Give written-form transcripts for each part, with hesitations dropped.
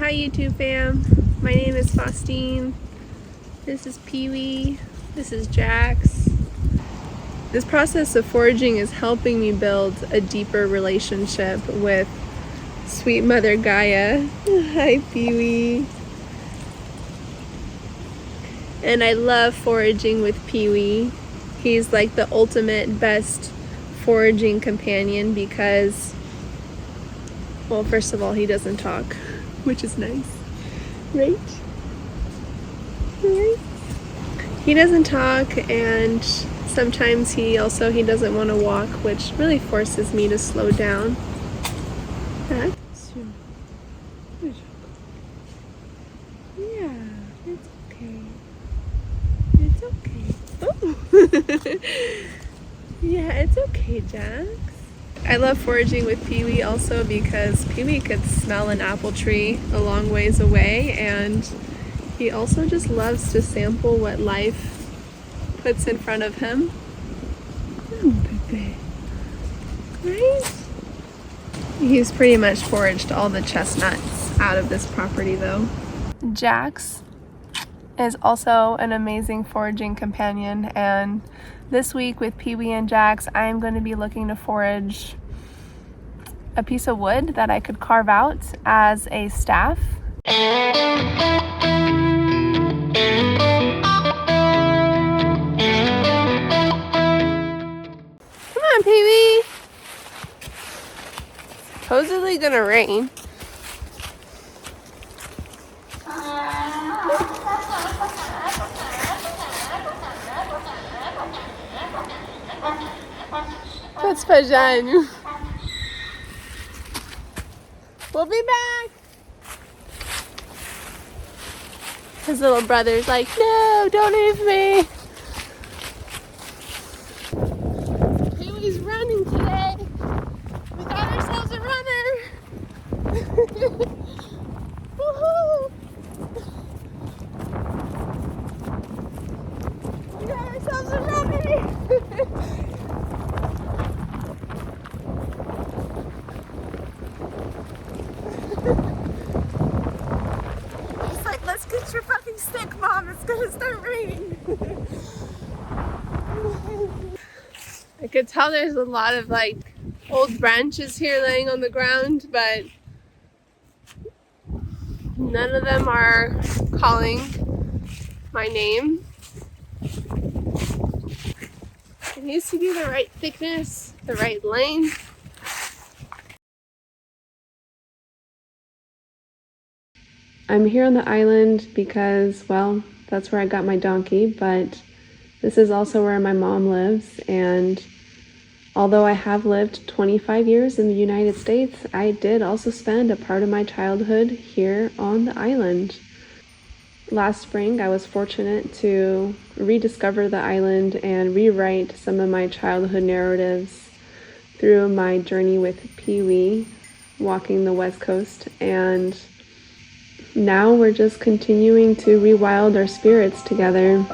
Hi YouTube fam, my name is Faustine, this is Pee-wee, this is Jax. This process of foraging is helping me build a deeper relationship with sweet mother Gaia. Hi Pee-wee. And I love foraging with Pee-wee. He's like the ultimate best foraging companion because, well, first of all, he doesn't talk, which is nice, right? Right? He doesn't talk, and sometimes he doesn't want to walk, which really forces me to slow down. Yeah, it's okay. It's okay. Oh. Yeah, it's okay, Jax. I love foraging with Pee-wee also because Pee-wee could smell an apple tree a long ways away, and he also just loves to sample what life puts in front of him. Oh, baby. Right? He's pretty much foraged all the chestnuts out of this property though. Jax is also an amazing foraging companion, and this week with Pee-wee and Jax, I'm going to be looking to forage a piece of wood that I could carve out as a staff. Come on, Pee-wee! Supposedly gonna rain. That's Fajan. We'll be back. His little brother's like, no, don't leave me. Pee-wee's running today. We got ourselves a runner. Woohoo! We got ourselves a runner. He's like, let's get your fucking stick, Mom. It's gonna start raining. I could tell there's a lot of like old branches here laying on the ground, but none of them are calling my name. It needs to be the right thickness, the right length. I'm here on the island because, well, that's where I got my donkey, but this is also where my mom lives, and although I have lived 25 years in the United States, I did also spend a part of my childhood here on the island. Last spring, I was fortunate to rediscover the island and rewrite some of my childhood narratives through my journey with Pee-wee, walking the West Coast, and now we're just continuing to rewild our spirits together.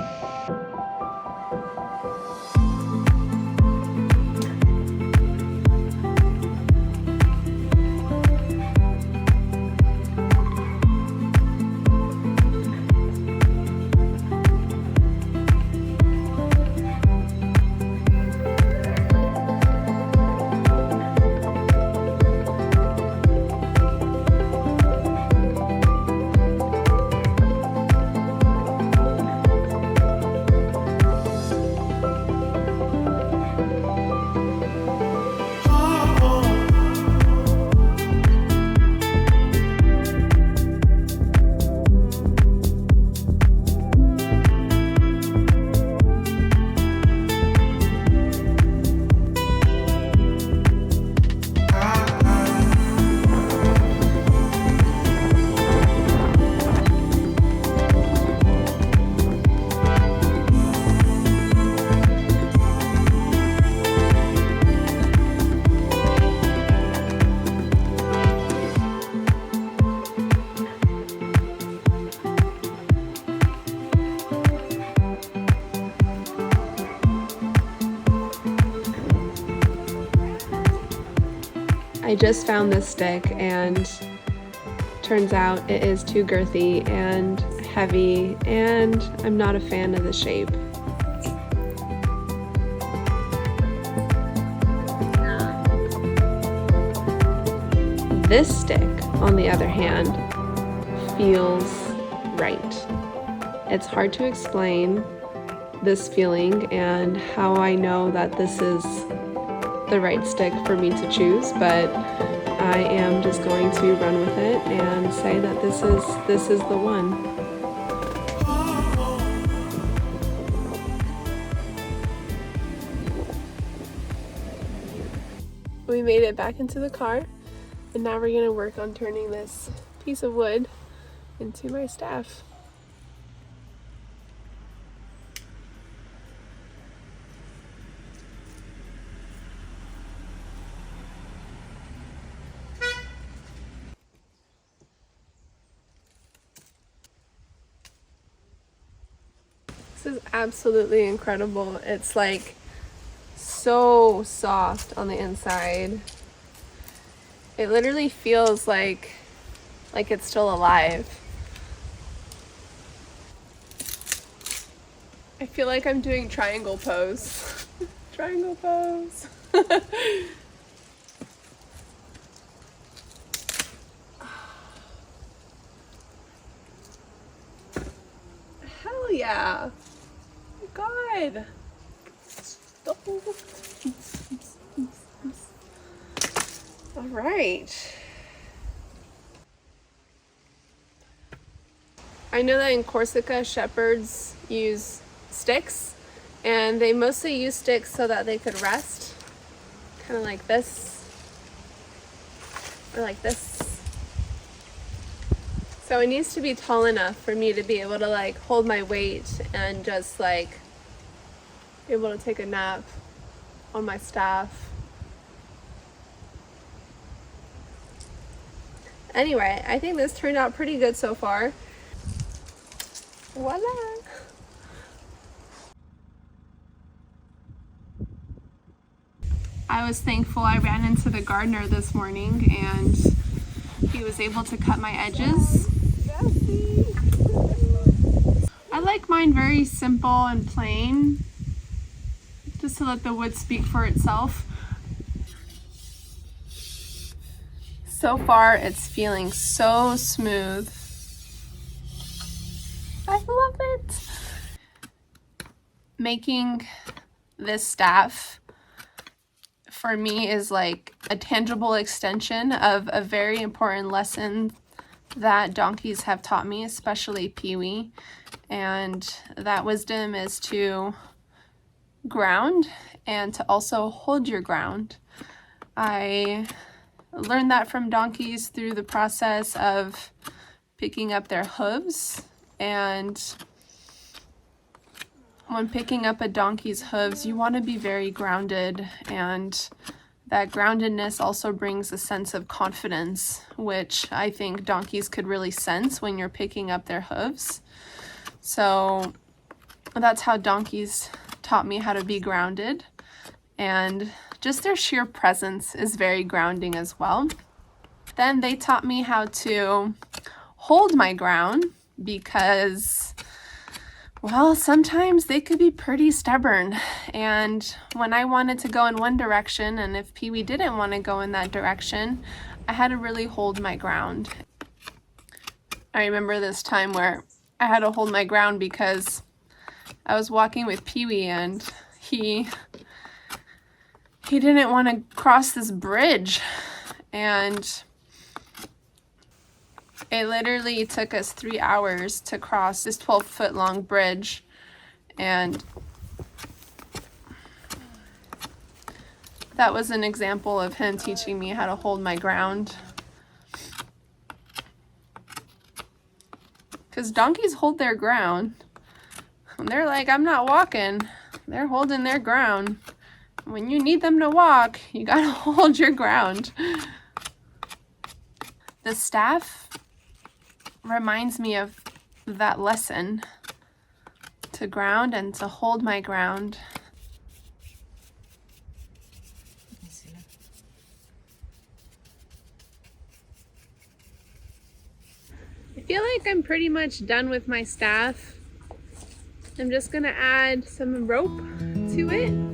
I just found this stick and turns out it is too girthy and heavy, and I'm not a fan of the shape. This stick, on the other hand, feels right. It's hard to explain this feeling and how I know that this is the right stick for me to choose, but I am just going to run with it and say that this is the one. We made it back into the car, and now we're going to work on turning this piece of wood into my staff. This is absolutely incredible. It's like so soft on the inside. It literally feels like it's still alive. I feel like I'm doing triangle pose. Triangle pose. Hell yeah. Oh God. All right. I know that in Corsica, shepherds use sticks, and they mostly use sticks so that they could rest, kind of like this, or like this. So it needs to be tall enough for me to be able to like hold my weight and just like be able to take a nap on my staff. Anyway, I think this turned out pretty good so far. Voila! I was thankful I ran into the gardener this morning and he was able to cut my edges. I like mine very simple and plain, just to let the wood speak for itself. So far, it's feeling so smooth. I love it. Making this staff for me is like a tangible extension of a very important lesson that donkeys have taught me, especially Pee-wee. And that wisdom is to ground and to also hold your ground. I learned that from donkeys through the process of picking up their hooves, and when picking up a donkey's hooves, you want to be very grounded, and that groundedness also brings a sense of confidence, which I think donkeys could really sense when you're picking up their hooves. So that's how donkeys taught me how to be grounded, and just their sheer presence is very grounding as well. Then they taught me how to hold my ground because, well, sometimes they could be pretty stubborn. And when I wanted to go in one direction, and if Pee-wee didn't want to go in that direction, I had to really hold my ground. I remember this time where I had to hold my ground because I was walking with Pee-wee and he didn't want to cross this bridge, and it literally took us 3 hours to cross this 12-foot long bridge. And that was an example of him teaching me how to hold my ground. Because donkeys hold their ground. When they're like, I'm not walking, they're holding their ground. When you need them to walk, you gotta hold your ground. The staff reminds me of that lesson, to ground and to hold my ground. I feel like I'm pretty much done with my staff. I'm just gonna add some rope to it.